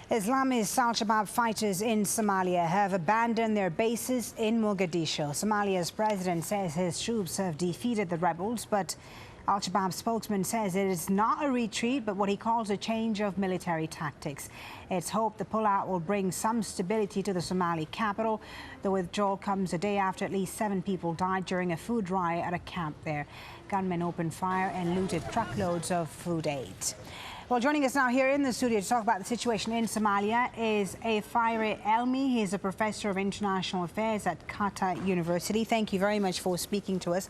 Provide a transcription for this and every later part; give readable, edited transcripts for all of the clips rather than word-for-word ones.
Islamist Al-Shabaab fighters in Somalia have abandoned their bases in Mogadishu. Somalia's president says his troops have defeated the rebels, but Al-Shabaab spokesman says it is not a retreat, but what he calls a change of military tactics. It's hoped the pullout will bring some stability to the Somali capital. The withdrawal comes a day after at least 7 people died during a food riot at a camp there. Gunmen opened fire and looted truckloads of food aid. Well, joining us now here in the studio to talk about the situation in Somalia is Afyare Elmi. He is a professor of international affairs at Qatar University. Thank you very much for speaking to us.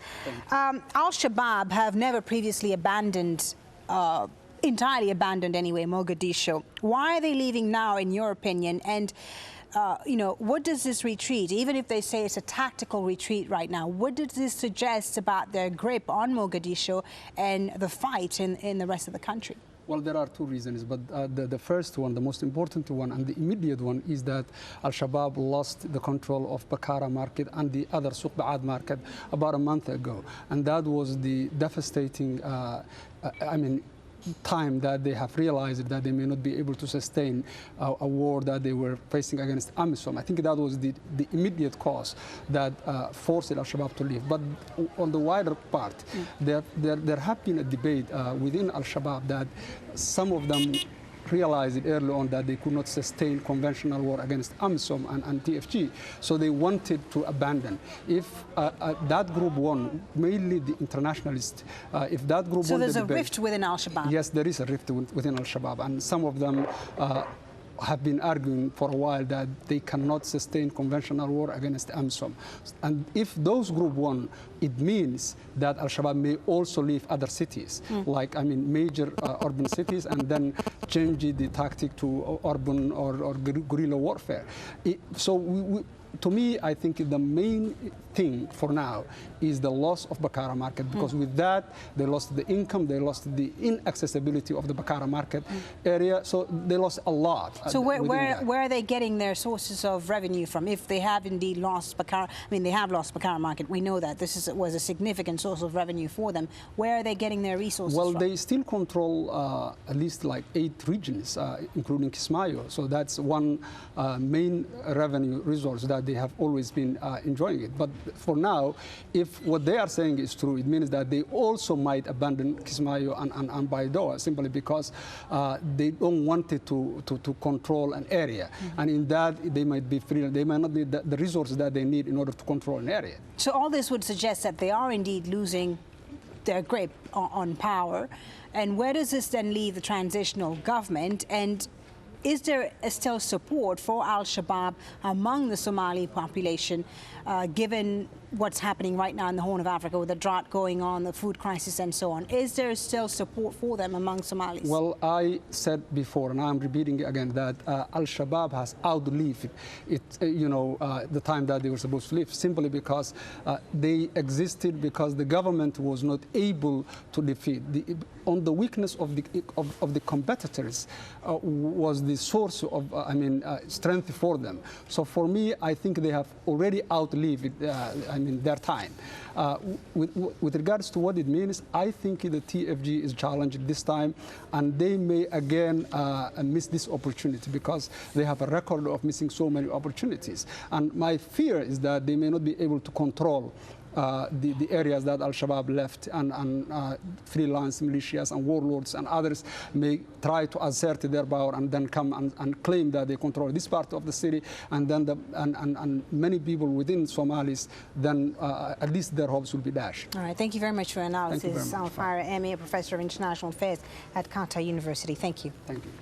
Al-Shabaab have never previously entirely abandoned anyway, Mogadishu. Why are they leaving now, in your opinion? And what does this retreat, even if they say it's a tactical retreat right now, what does this suggest about their grip on Mogadishu and the fight in the rest of the country? Well, there are 2 reasons, but the first one, the most important one, and the immediate one is that Al-Shabaab lost the control of Bakara market and the other Suq Ba'ad market about a month ago. And that was the devastating, time that they have realized that they may not be able to sustain a war that they were facing against AMISOM. I think that was the immediate cause that forced Al-Shabaab to leave. But on the wider part, there have been a debate within Al-Shabaab that some of them realized early on that they could not sustain conventional war against AMISOM and TFG, so they wanted to abandon. If that group won, mainly the internationalists, if that group so won there's the a debate, rift within Al-Shabaab? Yes, there is a rift within Al-Shabaab, and some of them have been arguing for a while that they cannot sustain conventional war against AMISOM. And if those groups won, it means that Al-Shabaab may also leave other cities, major urban cities, and then change the tactic to urban or guerrilla warfare. To me, I think the main thing for now is the loss of Bakara market, because with that, they lost the income, they lost the inaccessibility of the Bakara market area, so they lost a lot. So where are they getting their sources of revenue from? If they have indeed lost Bakara, they have lost Bakara market, we know that. This was a significant source of revenue for them. Where are they getting their resources from? Well, they still control at least 8 regions, including Kismayo, so that's one main revenue resource that they have always been enjoying it. But for now, if what they are saying is true, it means that they also might abandon Kismayo and Baidoa simply because they don't want it to control an area. And in that, they might be free. They might not need the resources that they need in order to control an area. So all this would suggest that they are indeed losing their grip on power. And where does this then leave the transitional government? And is there still support for Al-Shabaab among the Somali population, given what's happening right now in the Horn of Africa with the drought going on, the food crisis and so on? Is there still support for them among Somalis? Well, I said before, and I'm repeating again, that Al-Shabaab has outlived the time that they were supposed to live, simply because they existed because the government was not able to defeat. On the weakness of the competitors was the source of strength for them. So for me, I think they have already outlived their time. With regards to what it means, I think the TFG is challenged this time, and they may again miss this opportunity because they have a record of missing so many opportunities. And my fear is that they may not be able to control the areas that Al-Shabaab left, and freelance militias and warlords and others may try to assert their power and then come and claim that they control this part of the city, and then and many people within Somalis, then at least their hopes will be dashed. All right, thank you very much for your analysis. Afyare Elmi, a professor of international affairs at Qatar University. Thank you. Thank you.